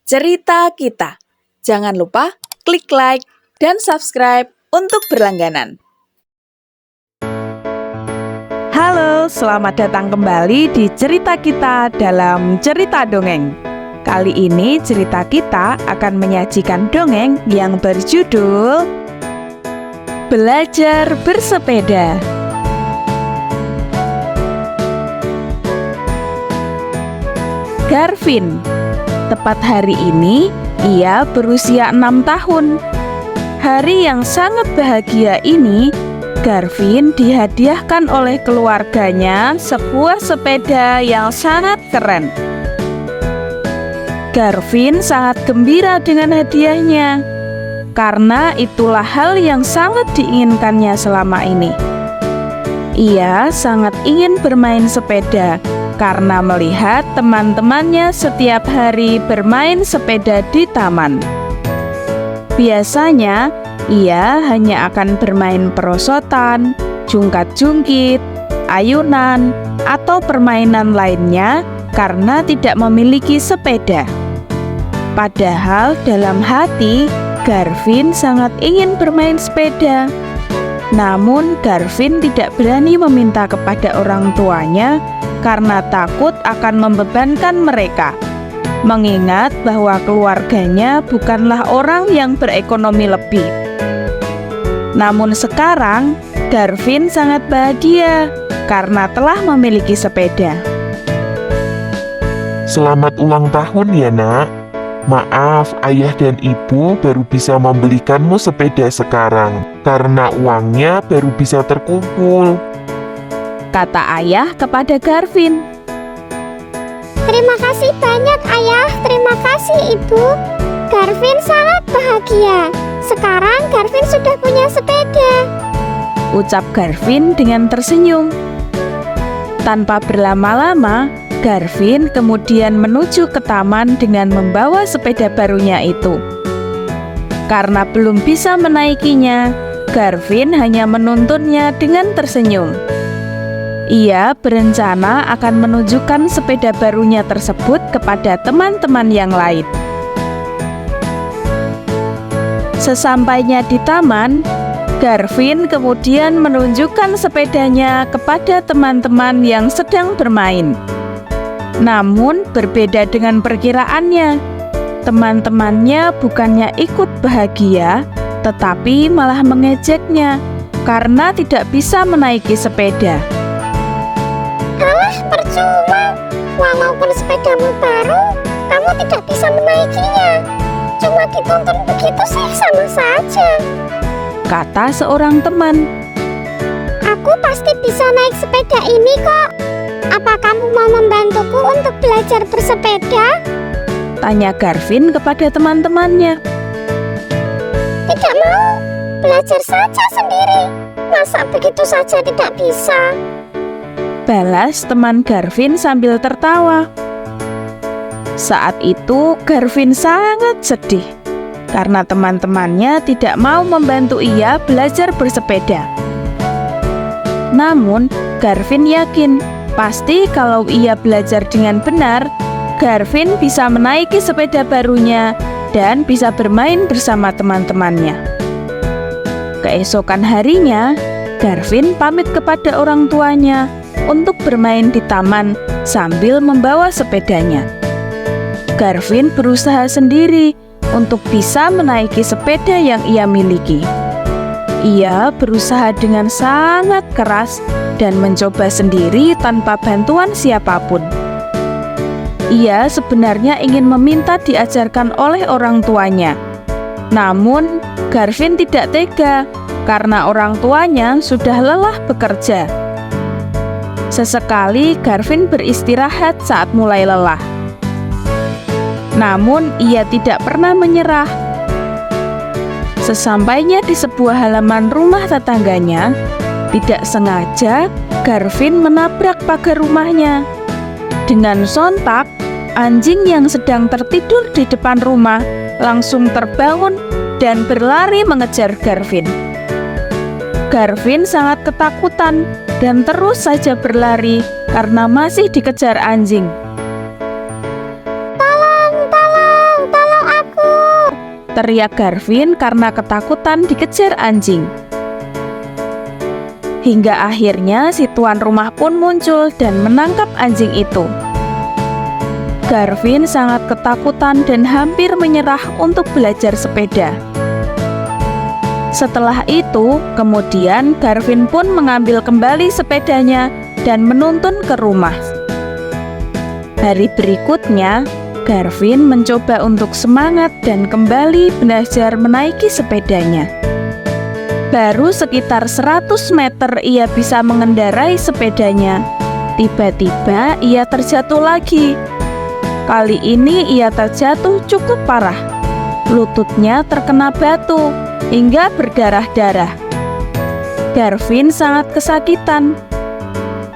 Cerita Kita. Jangan lupa klik like dan subscribe untuk berlangganan. Halo, selamat datang kembali di Cerita Kita dalam Cerita Dongeng. Kali ini cerita kita akan menyajikan dongeng yang berjudul Belajar Bersepeda. Garvin. Tepat hari ini, ia berusia 6 tahun. Hari yang sangat bahagia ini, Garvin dihadiahkan oleh keluarganya sebuah sepeda yang sangat keren. Garvin sangat gembira dengan hadiahnya, karena itulah hal yang sangat diinginkannya selama ini. Ia sangat ingin bermain sepeda, karena melihat teman-temannya setiap hari bermain sepeda di taman. Biasanya, ia hanya akan bermain perosotan, jungkat-jungkit, ayunan, atau permainan lainnya karena tidak memiliki sepeda. Padahal dalam hati, Garvin sangat ingin bermain sepeda. Namun, Garvin tidak berani meminta kepada orang tuanya karena takut akan membebankan mereka, mengingat bahwa keluarganya bukanlah orang yang berekonomi lebih. Namun sekarang, Garvin sangat bahagia karena telah memiliki sepeda. Selamat ulang tahun ya nak. Maaf, ayah dan ibu baru bisa membelikanmu sepeda sekarang karena uangnya baru bisa terkumpul, kata ayah kepada Garvin. Terima kasih banyak ayah, terima kasih ibu. Garvin sangat bahagia. Sekarang Garvin sudah punya sepeda, ucap Garvin dengan tersenyum. Tanpa berlama-lama, Garvin kemudian menuju ke taman dengan membawa sepeda barunya itu. Karena belum bisa menaikinya, Garvin hanya menuntunnya dengan tersenyum. Ia berencana akan menunjukkan sepeda barunya tersebut kepada teman-teman yang lain. Sesampainya di taman, Garvin kemudian menunjukkan sepedanya kepada teman-teman yang sedang bermain. Namun berbeda dengan perkiraannya, teman-temannya bukannya ikut bahagia, tetapi malah mengejeknya karena tidak bisa menaiki sepeda. Alah, percuma. Walaupun sepedamu baru, kamu tidak bisa menaikinya. Cuma dituntun begitu sih sama saja, kata seorang teman. Aku pasti bisa naik sepeda ini kok. Apa kamu mau membantuku untuk belajar bersepeda? Tanya Garvin kepada teman-temannya. Tidak mau, belajar saja sendiri. Masa begitu saja tidak bisa? Balas teman Garvin sambil tertawa. Saat itu Garvin sangat sedih karena teman-temannya tidak mau membantu ia belajar bersepeda. Namun Garvin yakin pasti kalau ia belajar dengan benar, Garvin bisa menaiki sepeda barunya dan bisa bermain bersama teman-temannya. Keesokan harinya, Garvin pamit kepada orang tuanya untuk bermain di taman sambil membawa sepedanya. Garvin berusaha sendiri untuk bisa menaiki sepeda yang ia miliki. Ia berusaha dengan sangat keras dan mencoba sendiri tanpa bantuan siapapun. Ia sebenarnya ingin meminta diajarkan oleh orang tuanya. Namun, Garvin tidak tega karena orang tuanya sudah lelah bekerja. Sesekali Garvin beristirahat saat mulai lelah. Namun, ia tidak pernah menyerah. Sesampainya di sebuah halaman rumah tetangganya, tidak sengaja Garvin menabrak pagar rumahnya. Dengan sontak, anjing yang sedang tertidur di depan rumah langsung terbangun dan berlari mengejar Garvin. Garvin sangat ketakutan dan terus saja berlari karena masih dikejar anjing. Tolong, teriak Garvin karena ketakutan dikejar anjing. Hingga akhirnya si tuan rumah pun muncul dan menangkap anjing itu. Garvin sangat ketakutan dan hampir menyerah untuk belajar sepeda. Setelah itu, kemudian Garvin pun mengambil kembali sepedanya dan menuntun ke rumah. Hari berikutnya, Garvin mencoba untuk semangat dan kembali belajar menaiki sepedanya. Baru sekitar 100 meter ia bisa mengendarai sepedanya. Tiba-tiba ia terjatuh lagi. Kali ini ia terjatuh cukup parah. Lututnya terkena batu hingga berdarah-darah. Garvin sangat kesakitan.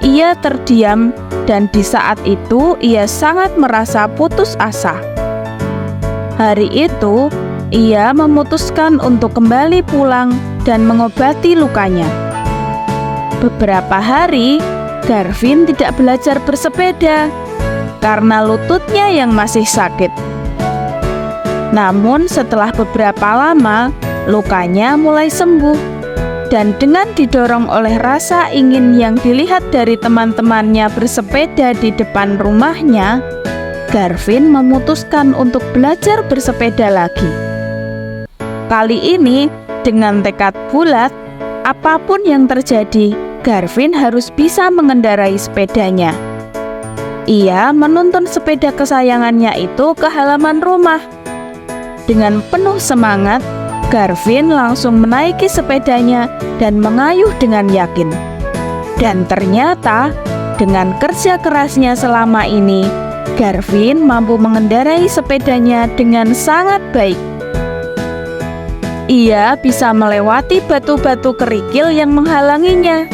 Ia terdiam dan di saat itu ia sangat merasa putus asa. Hari itu, ia memutuskan untuk kembali pulang dan mengobati lukanya. Beberapa hari, Garvin tidak belajar bersepeda karena lututnya yang masih sakit. Namun setelah beberapa lama, lukanya mulai sembuh. Dan dengan didorong oleh rasa ingin yang dilihat dari teman-temannya bersepeda di depan rumahnya, Garvin memutuskan untuk belajar bersepeda lagi. Kali ini, dengan tekad bulat, apapun yang terjadi, Garvin harus bisa mengendarai sepedanya. Ia menuntun sepeda kesayangannya itu ke halaman rumah. Dengan penuh semangat, Garvin langsung menaiki sepedanya dan mengayuh dengan yakin. Dan ternyata, dengan kerja kerasnya selama ini, Garvin mampu mengendarai sepedanya dengan sangat baik. Ia bisa melewati batu-batu kerikil yang menghalanginya.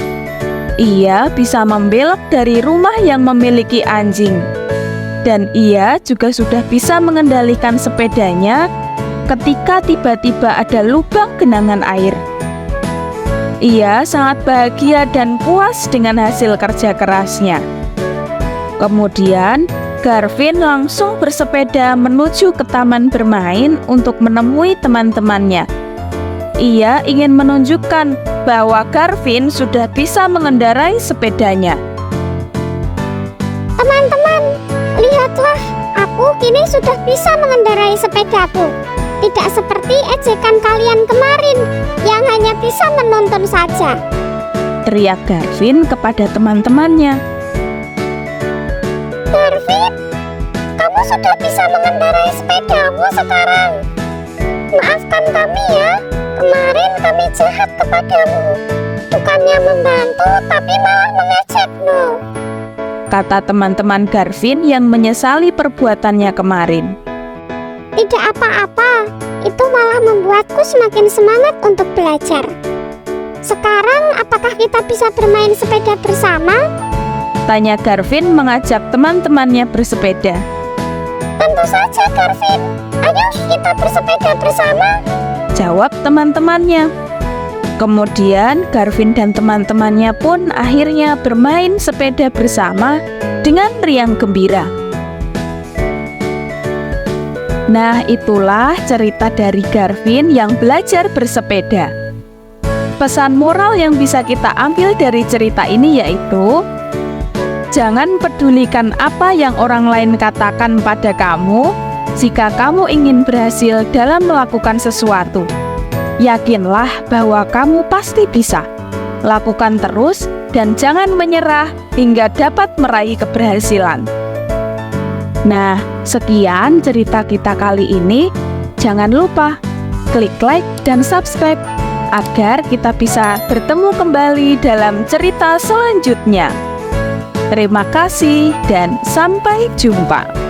Ia bisa membelok dari rumah yang memiliki anjing. Dan ia juga sudah bisa mengendalikan sepedanya ketika tiba-tiba ada lubang genangan air. Ia sangat bahagia dan puas dengan hasil kerja kerasnya. Kemudian, Garvin langsung bersepeda menuju ke taman bermain untuk menemui teman-temannya. Ia ingin menunjukkan bahwa Garvin sudah bisa mengendarai sepedanya. Teman-teman, lihatlah, aku kini sudah bisa mengendarai sepedaku. Tidak seperti ejekan kalian kemarin yang hanya bisa menonton saja. Teriak Garvin kepada teman-temannya. Garvin, kamu sudah bisa mengendarai sepedamu sekarang. Maafkan kami ya, kemarin kami jahat kepadamu. Bukannya membantu, tapi malah mengejekmu, kata teman-teman Garvin yang menyesali perbuatannya kemarin. Tidak apa-apa, itu malah membuatku semakin semangat untuk belajar. Sekarang, apakah kita bisa bermain sepeda bersama? Tanya Garvin mengajak teman-temannya bersepeda. Tentu saja, Garvin. Ayo kita bersepeda bersama, jawab teman-temannya. Kemudian Garvin dan teman-temannya pun akhirnya bermain sepeda bersama dengan riang gembira. Nah, itulah cerita dari Garvin yang belajar bersepeda. Pesan moral yang bisa kita ambil dari cerita ini yaitu, jangan pedulikan apa yang orang lain katakan pada kamu jika kamu ingin berhasil dalam melakukan sesuatu. Yakinlah bahwa kamu pasti bisa. Lakukan terus dan jangan menyerah hingga dapat meraih keberhasilan. Nah, sekian cerita kita kali ini. Jangan lupa klik like dan subscribe agar kita bisa bertemu kembali dalam cerita selanjutnya. Terima kasih dan sampai jumpa.